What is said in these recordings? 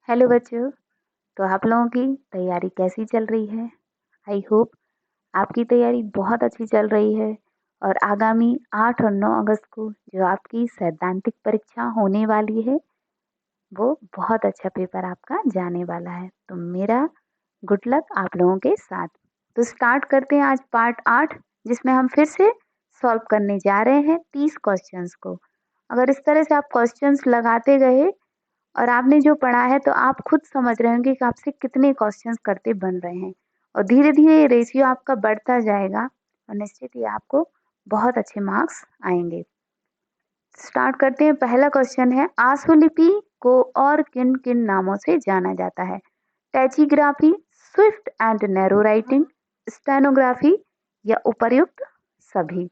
Hello बच्चों, तो आप लोगों की तैयारी कैसी चल रही है? आई होप आपकी तैयारी बहुत अच्छी चल रही है और आगामी 8 और 9 अगस्त को जो आपकी सैद्धांतिक परीक्षा होने वाली है, वो बहुत अच्छा पेपर आपका जाने वाला है। तो मेरा गुड लक आप लोगों के साथ। तो स्टार्ट करते हैं आज पार्ट 8, जिसमें हम फिर से सॉल्व करने जा रहे हैं 30 क्वेश्चंस को। अगर इस तरह से आप क्वेश्चंस लगाते गए और आपने जो पढ़ा है तो आप खुद समझ रहे होंगे कि आपसे कितने क्वेश्चंस करते बन रहे हैं और धीरे धीरे ये रेशियो आपका बढ़ता जाएगा और निश्चित ही आपको बहुत अच्छे मार्क्स आएंगे। स्टार्ट करते हैं। पहला क्वेश्चन है, आशुलिपि को और किन किन नामों से जाना जाता है? Tachygraphy, swift and narrow writing, stenography या उपर्युक्त सभी?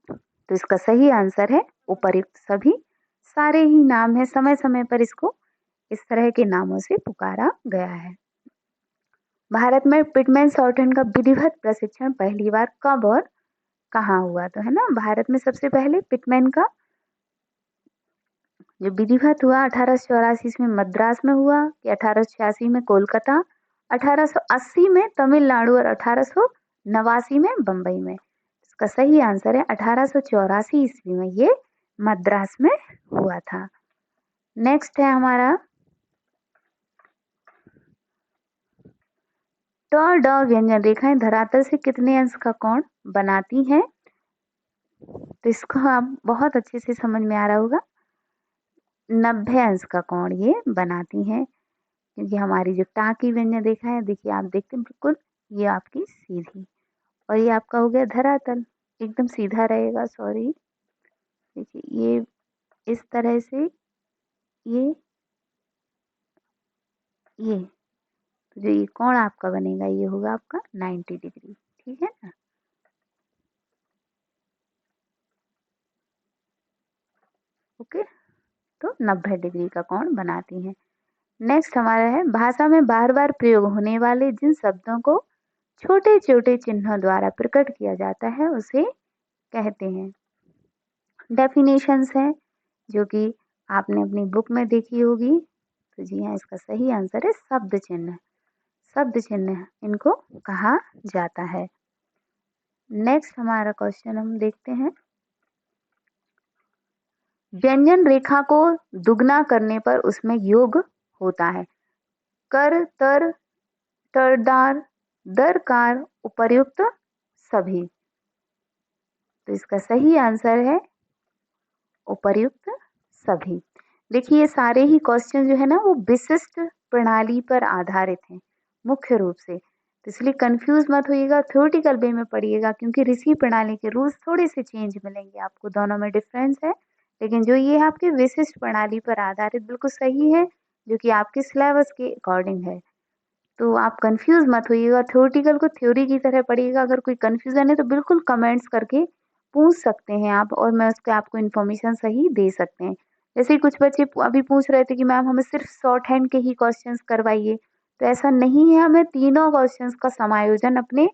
तो इसका सही आंसर है उपर्युक्त सभी। सारे ही नाम है, समय समय पर इसको इस तरह के नामों से पुकारा गया है। भारत में पिटमैन शॉर्टहैंड का विधिवत प्रशिक्षण पहली बार कब और कहाँ हुआ? तो है ना, भारत में सबसे पहले पिटमैन का जो विधिवत हुआ 1884 में मद्रास में हुआ कि 1886 में कोलकाता, 1880 में तमिलनाडु और 1889 में बंबई में? इसका सही आंसर है 1884 ईस्वी में ये मद्रास में हुआ था। नेक्स्ट है हमारा ट ड व्यंजन रेखाएं धरातल से कितने अंश का कोण बनाती हैं? तो इसको आप बहुत अच्छे से समझ में आ रहा होगा, 90 अंश का कोण ये बनाती हैं। क्योंकि हमारी जो टा की व्यंजन रेखा है, देखिए आप देखते हैं बिल्कुल ये आपकी सीधी और ये आपका हो गया धरातल, एकदम सीधा रहेगा। सॉरी, देखिए ये इस तरह से ये तो जो ये कोण आपका बनेगा ये होगा आपका 90 डिग्री। ठीक है ना? ओके, तो 90 डिग्री का कोण बनाती हैं। नेक्स्ट हमारा है, भाषा में बार बार प्रयोग होने वाले जिन शब्दों को छोटे छोटे चिन्हों द्वारा प्रकट किया जाता है उसे कहते हैं? डेफिनेशंस हैं जो कि आपने अपनी बुक में देखी होगी। तो जी हाँ, इसका सही आंसर है शब्द चिन्ह। शब्द चिन्ह इनको कहा जाता है। नेक्स्ट हमारा क्वेश्चन हम देखते हैं, व्यंजन रेखा को दुगना करने पर उसमें योग होता है? कर, तर, टरदार, दरकार, उपर्युक्त सभी? तो इसका सही आंसर है उपर्युक्त सभी। देखिए ये सारे ही क्वेश्चन जो है ना वो विशिष्ट प्रणाली पर आधारित हैं मुख्य रूप से, तो इसलिए कंफ्यूज मत होइएगा, थ्योरेटिकल वे में पढ़िएगा क्योंकि ऋषि प्रणाली के रूल्स थोड़े से चेंज मिलेंगे आपको, दोनों में डिफरेंस है। लेकिन जो ये आपके विशिष्ट प्रणाली पर आधारित बिल्कुल सही है, जो कि आपके सिलेबस के अकॉर्डिंग है। तो आप कंफ्यूज मत होइएगा, थ्योरेटिकल को थ्योरी की तरह पढ़िएगा। अगर कोई कंफ्यूजन है तो बिल्कुल कमेंट्स करके पूछ सकते हैं आप और मैं उसके आपको इन्फॉर्मेशन सही दे सकते हैं। जैसे कुछ बच्चे अभी पूछ रहे थे कि मैम हमें सिर्फ शॉर्ट हैंड के ही क्वेश्चंस करवाइए, तो ऐसा नहीं है, हमें तीनों क्वेश्चंस का समायोजन अपने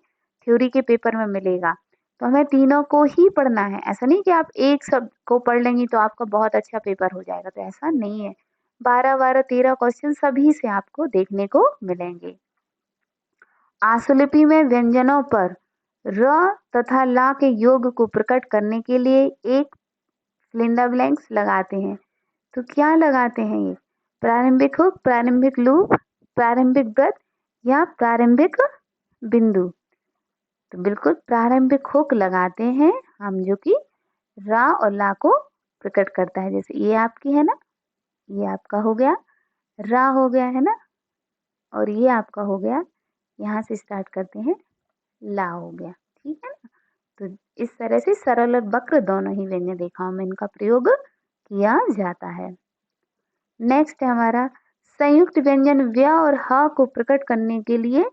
थ्योरी के पेपर में मिलेगा। तो हमें तीनों को ही पढ़ना है, ऐसा नहीं कि आप एक शब्द को पढ़ लेंगी तो आपका बहुत अच्छा पेपर हो जाएगा, तो ऐसा नहीं है। 12 13 क्वेश्चन सभी से आपको देखने को मिलेंगे। आशुलिपि में व्यंजनों पर र तथा ला के योग को प्रकट करने के लिए एक सिलिंडर ब्लैंक्स लगाते हैं, तो क्या लगाते हैं ये? प्रारंभिक हुक, प्रारंभिक लूप, प्रारंभिक वृत्त या प्रारंभिक बिंदु? तो बिल्कुल प्रारंभिक हुक लगाते हैं हम, जो कि रा और ला को प्रकट करता है। जैसे ये आपकी है ना, ये आपका हो गया रा हो गया है ना, और ये आपका हो गया, यहाँ से स्टार्ट करते हैं, ला हो गया। ठीक है ना? तो इस तरह से सरल और वक्र दोनों ही व्यंजन रेखाओं में इनका प्रयोग किया जाता है। नेक्स्ट है हमारा, संयुक्त व्यंजन व्य और ह को प्रकट करने के लिए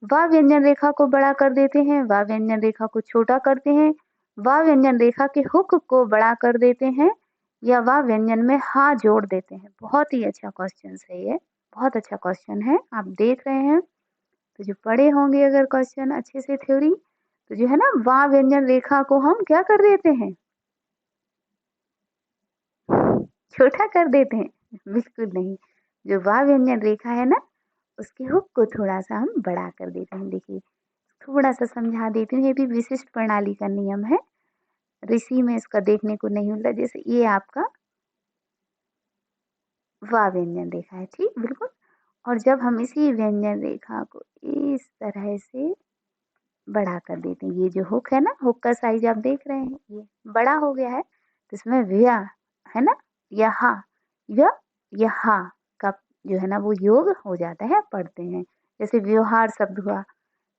व व्यंजन रेखा को बड़ा कर देते हैं, व व्यंजन रेखा को छोटा करते हैं, व व्यंजन रेखा के हुक को बड़ा कर देते हैं या व व्यंजन में हा जोड़ देते हैं? बहुत ही अच्छा क्वेश्चन है ये, बहुत अच्छा क्वेश्चन है, आप देख रहे हैं। तो जो पढ़े होंगे अगर क्वेश्चन अच्छे से थ्योरी, तो जो है ना वा व्यंजन रेखा को हम क्या कर देते हैं? छोटा कर देते हैं। बिल्कुल नहीं। जो वा व्यंजन रेखा है ना, उसके हुक को थोड़ा-सा हम बड़ा कर देते हैं। देखिए, थोड़ा-सा समझा देती हूँ, ये भी विशिष्ट प्रणाली का नियम है। ऋषि में इसका देखने को नहीं मिलता। जैसे ये आपका वा व्यंजन रेखा है, ठीक? बिल्कुल। और जब हम इसी व्यंजन रेखा को इस तरह से बड़ा कर देते हैं, ये जो हुक है ना, हुक का साइज़ आप देख रहे हैं, ये बड़ा हो गया है, तो इसमें व्या है ना, यहाँ य यहाँ का जो है ना वो योग हो जाता है, पढ़ते हैं। जैसे व्यवहार शब्द हुआ,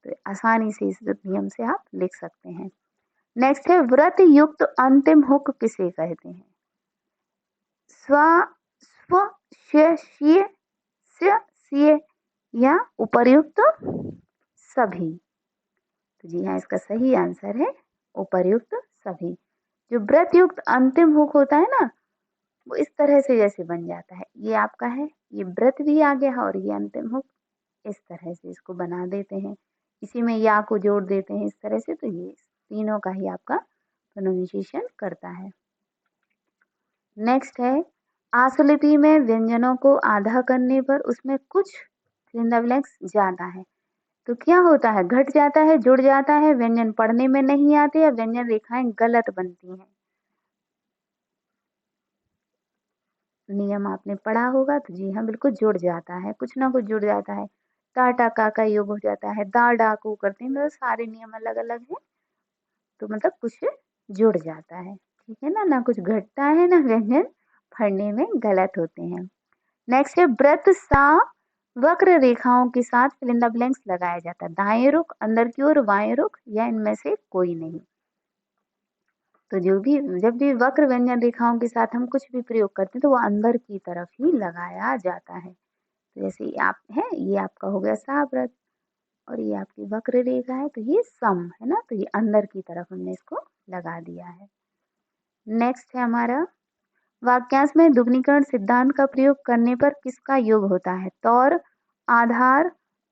तो आसानी से इस नियम से आप लिख सकते हैं। नेक्स्ट है व्रत युक्त अंतिम हुक किसे कहते हैं? स्व, स्व, श्य, श्य, स्य, स्य या उपर्युक्त सभी। तो जी हाँ, इसका सही आंसर है उपर्युक्त सभी। जो व्रत युक्त अंतिम हुक होता है ना, वो इस तरह से जैसे बन जाता है। ये आपका है, ये व्रत भी आ गया और ये अंतिम हुक, इस तरह से इसको बना देते हैं। इसी में या को जोड़ देते हैं इस तरह से, तो ये तीनों का ही आपका प्रोनाउंसिएशन करता है। नेक्स्ट है आशुलिपि में व्यंजनों को आधा करने पर उसमें कुछ फिल इन द ब्लैंक्स जाता है। तो क्या होता है? घट जाता है, जुड़ जाता है, व्यंजन पढ़ने में नहीं आते या व्यंजन रेखाएं गलत बनती हैं। नियम आपने पढ़ा होगा, तो जी हाँ, बिल्कुल जुड़ जाता है, कुछ ना कुछ जुड़ जाता है। टा टा का योग हो जाता है, दा डा को करते हैं, मतलब सारे नियम अलग अलग हैं, तो मतलब कुछ जुड़ जाता है, ठीक है ना? ना कुछ घटता है ना व्यंजन पढ़ने में गलत होते हैं। नेक्स्ट है व्रत सा वक्र रेखाओं के साथ फिल इन द ब्लैंक्स लगाया जाता है। दाएं रुख, अंदर की ओर, बाएं रुख या इनमें से कोई नहीं। तो जो भी जब भी वक्र व्यंजन रेखाओं के साथ हम कुछ भी प्रयोग करते हैं तो वो अंदर की तरफ ही लगाया जाता है। तो जैसे ये आप है, ये आपका हो गया साव्रत और ये आपकी वक्र रेखा है, तो ये सम है ना, तो ये अंदर की तरफ हमने इसको लगा दिया है। नेक्स्ट है हमारा वाक्यांश में दुग्नीकरण सिद्धांत का प्रयोग करने पर किसका योग होता है? तौर, आधार,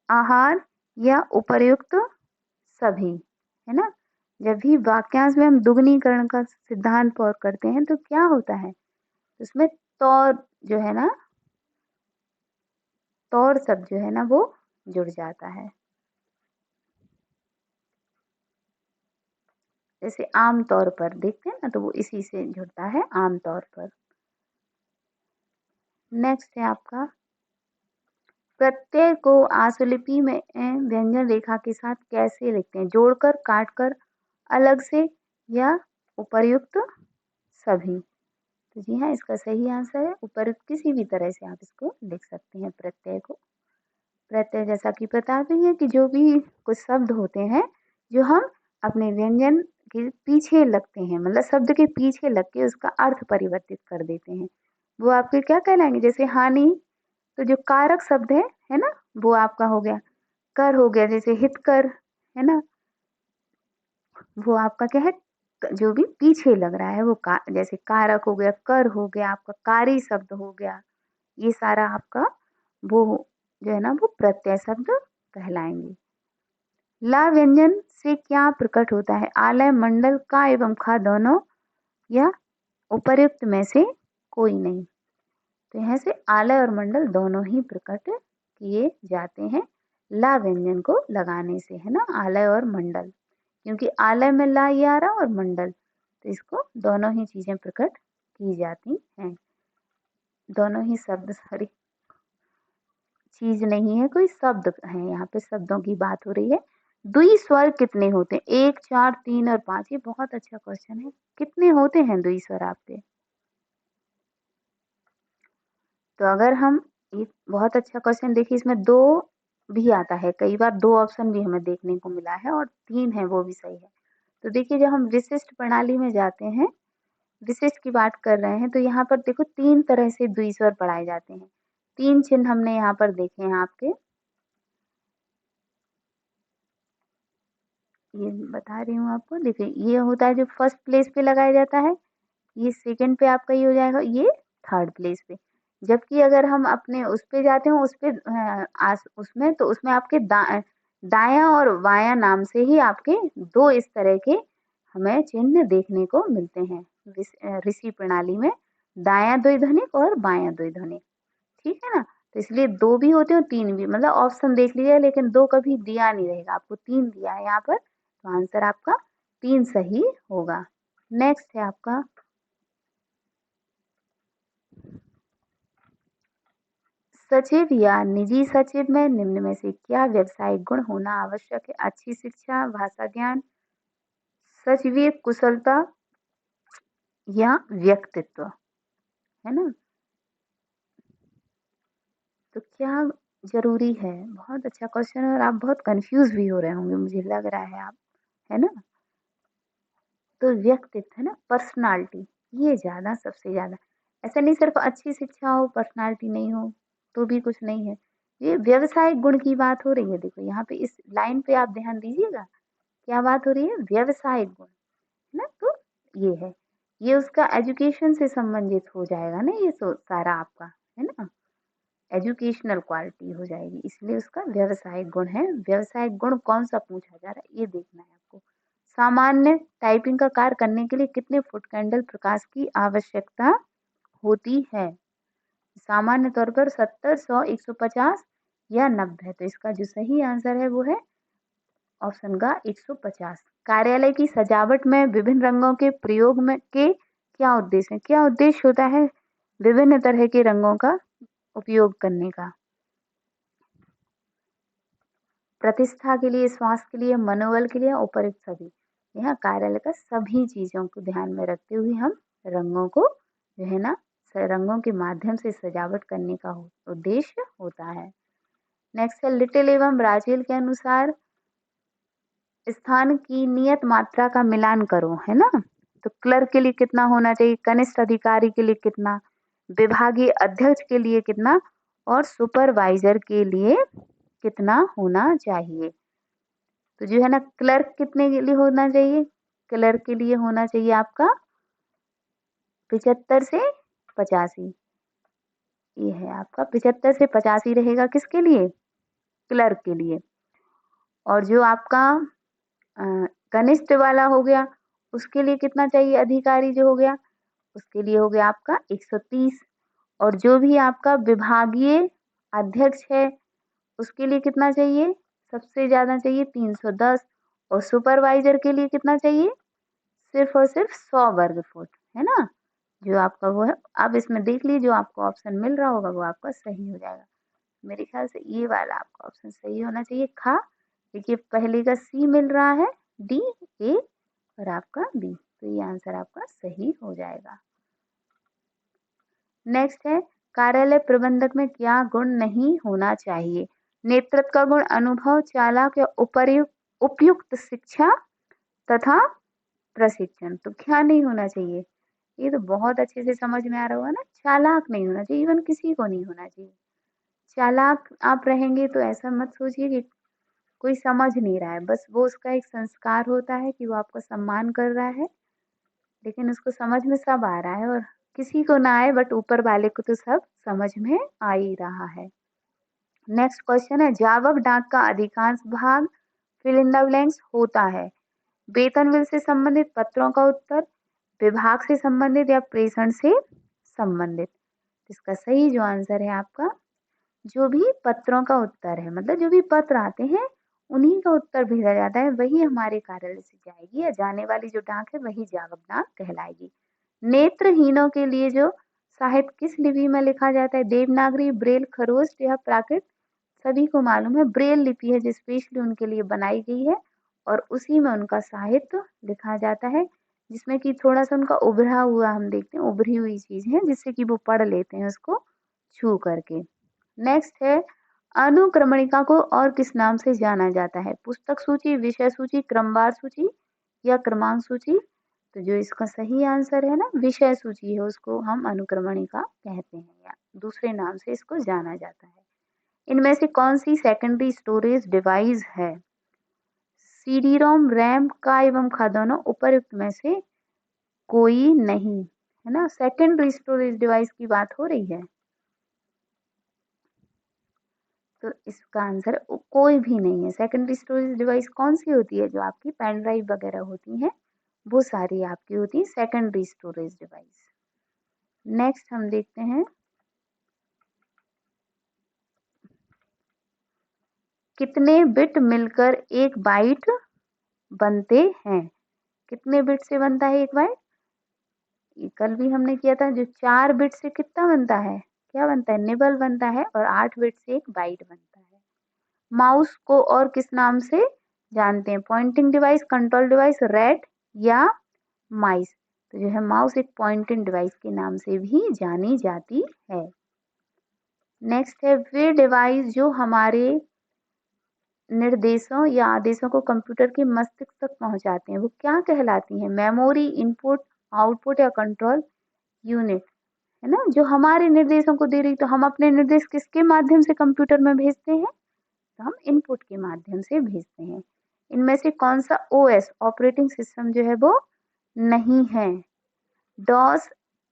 आहार या उपर्युक्त सभी, है ना? जब भी वाक्यांश में हम दुग्नीकरण का सिद्धांत प्रयोग करते हैं तो क्या होता है? उसमें तौर जो है ना, तौर शब्द जो है ना वो जुड़ जाता है। जैसे आम तौर पर देखते हैं ना, तो वो इसी से जुड़ता है, आम तौर पर। नेक्स्ट है आपका प्रत्यय को आशुलिपि में व्यंजन रेखा के साथ कैसे लिखते हैं? जोड़कर, काटकर, अलग से या उपर्युक्त सभी। तो जी हाँ, इसका सही आंसर है उपर्युक्त किसी भी तरह से आप इसको लिख सकते हैं प्रत्यय को। प्रत्यय जैसा कि पता भी है कि जो भी कुछ शब्द होते हैं, जो हम अपने व्यंजन के पीछे लगते हैं, मतलब शब्द के पीछे लग के उसका अर्थ परिवर्तित कर देते हैं, वो आपके क्या कहलाएंगे? जैसे हानि, तो जो कारक शब्द है ना, वो आपका हो गया। कर हो गया, जैसे हितकर, है ना, वो आपका क्या है? जो भी पीछे लग रहा है वो जैसे कारक हो गया, कर हो गया, आपका कारी शब्द हो गया, ये सारा आपका वो जो है ना वो प्रत्यय शब्द कहलाएंगे। ला व्यंजन से क्या प्रकट होता है? आलय, मंडल, का एवं खा दोनों या उपर्युक्त में से कोई नहीं। तो यहाँ से आलय और मंडल दोनों ही प्रकट किए जाते हैं ला व्यंजन को लगाने से, है ना, आलय और मंडल, क्योंकि आलय में ला ये आ रहा और मंडल, तो इसको दोनों ही चीजें प्रकट की जाती हैं। दोनों ही शब्द, सॉरी, चीज नहीं है, कोई शब्द है, यहाँ पे शब्दों की बात हो रही है। द्विस्वर कितने होते हैं? 1, 4, 3 और 5। ये बहुत अच्छा क्वेश्चन है। कितने होते हैं द्विस्वर आपके? तो अगर हम, ये बहुत अच्छा क्वेश्चन, देखिए इसमें दो भी आता है, कई बार दो ऑप्शन भी हमें देखने को मिला है और तीन है वो भी सही है। तो देखिए जब हम विशिष्ट प्रणाली में जाते हैं, विशिष्ट की बात कर रहे हैं, तो यहाँ पर देखो तीन तरह से द्विस्वर पढ़ाए जाते हैं। तीन चिन्ह हमने यहाँ पर देखे हैं आपके, ये बता रही हूँ आपको। देखिए ये होता है जो फर्स्ट प्लेस पे लगाया जाता है, ये सेकंड पे आपका ये हो जाएगा, ये थर्ड प्लेस पे। जबकि अगर हम अपने उस पे जाते हैं, उस पे उसमें, तो उसमें आपके दायां और वायां नाम से ही आपके दो इस तरह के हमें चिन्ह देखने को मिलते हैं ऋषि प्रणाली में। दायां द्विध्वनिक और बायां द्विध्वनिक, ठीक है ना। तो इसलिए 2 भी होते हैं और 3 भी, मतलब ऑप्शन देख लीजिए, लेकिन 2 कभी दिया नहीं रहेगा आपको, 3 दिया है यहाँ पर, तो आंसर आपका 3 सही होगा। नेक्स्ट है आपका सचिव या निजी सचिव में निम्न में से क्या व्यावसायिक गुण होना आवश्यक है? अच्छी शिक्षा, भाषा ज्ञान, सचिवीय कुशलता या व्यक्तित्व, है ना। तो क्या जरूरी है? बहुत अच्छा क्वेश्चन है और आप बहुत कंफ्यूज भी हो रहे होंगे, मुझे लग रहा है आप, है ना। तो व्यक्तित्व है ना, पर्सनालिटी, ये ज़्यादा सबसे ज़्यादा, ऐसा नहीं सिर्फ अच्छी शिक्षा हो पर्सनालिटी नहीं हो तो भी कुछ नहीं है। ये व्यावसायिक गुण की बात हो रही है, देखो यहाँ पे इस लाइन पे आप ध्यान दीजिएगा, क्या बात हो रही है? व्यावसायिक गुण, है ना। तो ये है, ये उसका एजुकेशन से संबंधित हो जाएगा ना, ये सारा आपका, है ना, एजुकेशनल क्वालिटी हो जाएगी, इसलिए उसका व्यावसायिक गुण है। व्यावसायिक गुण कौन सा पूछा जा रहा है ये देखना है आपको। सामान्य टाइपिंग का कार्य करने के लिए कितने फुट कैंडल प्रकाश की आवश्यकता होती है? सामान्य तौर पर 70, 100, 150 या 90। तो इसका जो सही आंसर है वो है ऑप्शन का 150। कार्यालय की सजावट में विभिन्न रंगों के प्रयोग में के क्या उद्देश्य है? क्या उद्देश्य होता है विभिन्न तरह के रंगों का उपयोग करने का? प्रतिष्ठा के लिए, स्वास्थ्य के लिए, मनोबल के लिए, उपयुक्त सभी। यहाँ कार्यालय का सभी चीजों को ध्यान में रखते हुए हम रंगों को जो है ना, रंगों के माध्यम से सजावट करने का उद्देश्य होता है। नेक्स्ट है लिटिल एवं ब्राजील के अनुसार स्थान की नियत मात्रा का मिलान करो, है ना। तो क्लर्क के लिए कितना होना चाहिए, कनिष्ठ अधिकारी के लिए कितना, विभागीय अध्यक्ष के लिए कितना और सुपरवाइजर के लिए कितना होना चाहिए? तो जो है ना, क्लर्क कितने के लिए होना चाहिए? क्लर्क के लिए होना चाहिए आपका 75 से 85। ये है आपका 75 से 85 रहेगा किसके लिए? क्लर्क के लिए। और जो आपका कनिष्ठ वाला हो गया, उसके लिए कितना चाहिए? अधिकारी जो हो गया उसके लिए हो गया आपका 130। और जो भी आपका विभागीय अध्यक्ष है उसके लिए कितना चाहिए? सबसे ज्यादा चाहिए 310। और सुपरवाइजर के लिए कितना चाहिए? सिर्फ और सिर्फ 100 वर्ग फुट, है ना। जो आपका वो है, अब इसमें देख लीजिए जो आपको ऑप्शन मिल रहा होगा वो आपका सही हो जाएगा। मेरे ख्याल से ये वाला आपका ऑप्शन सही होना चाहिए, खा। देखिए पहले का सी मिल रहा है, डी, ए और आपका बी, तो ये आंसर आपका सही हो जाएगा। नेक्स्ट है कार्यालय प्रबंधक में क्या गुण नहीं होना चाहिए? नेतृत्व का गुण, अनुभव, चालाक या उपयुक्त शिक्षा तथा प्रशिक्षण। तो क्या नहीं होना चाहिए? ये तो बहुत अच्छे से समझ में आ रहा होगा ना, चालाक नहीं होना चाहिए, इवन किसी को नहीं होना चाहिए। चालाक आप रहेंगे तो ऐसा मत सोचिए कि कोई समझ नहीं रहा है, बस वो उसका एक संस्कार होता है कि वो आपका सम्मान कर रहा है, लेकिन उसको समझ में सब आ रहा है, और किसी को ना आए बट ऊपर वाले को तो सब समझ में आ ही रहा है। नेक्स्ट क्वेश्चन है जावक डाक का अधिकांश भाग फिल इन द ब्लैंक्स होता है। वेतन बिल से संबंधित, पत्रों का उत्तर, विभाग से संबंधित या प्रेषण से संबंधित। इसका सही जो आंसर है आपका, जो भी पत्रों का उत्तर है, मतलब जो भी पत्र आते हैं उन्हीं का उत्तर भेजा जाता है, वही हमारे कार्यालय से जाएगी, या जाने वाली जो डाक है वही जावक डाक कहलाएगी। नेत्रहीनों के लिए जो साहित्य किस लिपि में लिखा जाता है? देवनागरी, ब्रेल, खरोष्ट या प्राकृत? सभी को मालूम है ब्रेल लिपि है जो स्पेशली उनके लिए बनाई गई है, और उसी में उनका साहित्य लिखा जाता है, जिसमें कि थोड़ा सा उनका उभरा हुआ हम देखते हैं, उभरी हुई चीज है जिससे कि वो पढ़ लेते हैं उसको छू करके। नेक्स्ट है अनुक्रमणिका को और किस नाम से जाना जाता है? पुस्तक सूची, विषय सूची, क्रमवार सूची या क्रमांक सूची? तो जो इसका सही आंसर है ना, विषय सूची है, उसको हम अनुक्रमणिका कहते हैं या दूसरे नाम से इसको जाना जाता है। इनमें से कौन सी सेकेंडरी स्टोरेज डिवाइस है? सीडी रोम, रैम का एवं खा दोनों उपयुक्त में से कोई नहीं, है ना। सेकेंडरी स्टोरेज डिवाइस की बात हो रही है, तो इसका आंसर कोई भी नहीं है। सेकेंडरी स्टोरेज डिवाइस कौन सी होती है? जो आपकी पेन ड्राइव वगैरह होती हैं वो सारी आपकी होती है सेकेंडरी स्टोरेज डिवाइस। नेक्स्ट हम देखते हैं कितने बिट मिलकर एक बाइट बनते हैं। कितने बिट से बनता है एक बाइट? ये कल भी हमने किया था, जो 4 बिट से कितना बनता है, क्या बनता है, निबल बनता है, और 8 बिट से एक बाइट बनता है। माउस को और किस नाम से जानते हैं? Pointing device, control device, rat या माइस? तो जो है माउस एक पॉइंटिंग डिवाइस के नाम से भी जानी जाती है। नेक्स्ट है वे डिवाइस जो हमारे निर्देशों या आदेशों को कंप्यूटर के मस्तिष्क तक पहुंचाते हैं, वो क्या कहलाती हैं? मेमोरी, इनपुट, आउटपुट या कंट्रोल यूनिट, है ना? जो हमारे निर्देशों को दे रही, तो हम अपने निर्देश किसके माध्यम से कंप्यूटर में भेजते हैं? तो हम इनपुट के माध्यम से भेजते हैं। इनमें से कौन सा ओएस ऑपरेटिंग सिस्टम जो है वो नहीं है? डॉस,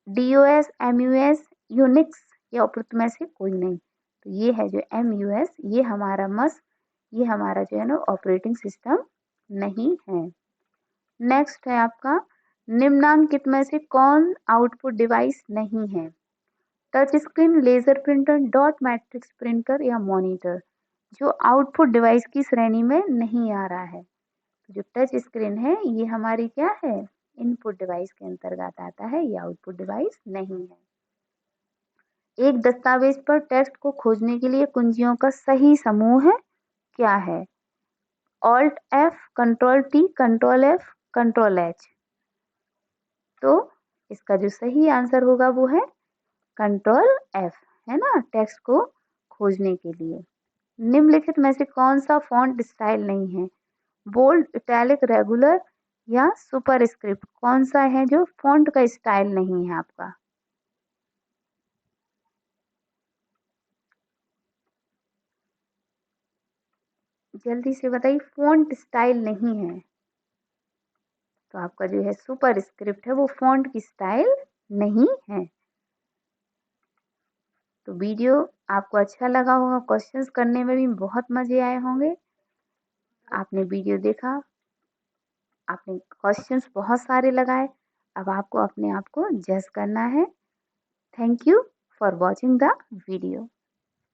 डीओएस, एमयूएस, यूनिक्स या उपरोक्त में से कोई नहीं। तो ये है जो एमयूएस, ये हमारा ये हमारा जो है ना ऑपरेटिंग सिस्टम नहीं है। नेक्स्ट है आपका निम्नांकित में से कौन आउटपुट डिवाइस नहीं है? Touch screen, laser printer, dot matrix printer या मॉनिटर? जो आउटपुट डिवाइस की श्रेणी में नहीं आ रहा है। जो टच स्क्रीन है ये हमारी क्या है, इनपुट डिवाइस के अंतर्गत आता है, ये आउटपुट डिवाइस नहीं है। एक दस्तावेज पर टेक्स्ट को खोजने के लिए कुंजियों का सही समूह क्या है? Alt F, control T, control F, control H? तो इसका जो सही आंसर होगा वो है कंट्रोल एफ, है ना, टेक्स्ट को खोजने के लिए। निम्नलिखित में से कौन सा फॉन्ट स्टाइल नहीं है? बोल्ड, इटैलिक, रेगुलर या सुपर स्क्रिप्ट? कौन सा है जो फॉन्ट का स्टाइल नहीं है आपका? जल्दी से बताइए, फॉन्ट स्टाइल नहीं है तो आपका जो है सुपर स्क्रिप्ट है, वो फॉन्ट की स्टाइल नहीं है। तो वीडियो आपको अच्छा लगा होगा, क्वेश्चंस करने में भी बहुत मजे आए होंगे। आपने वीडियो देखा, आपने क्वेश्चंस बहुत सारे लगाए, अब आपको अपने आप को जज करना है। Thank you for watching the video.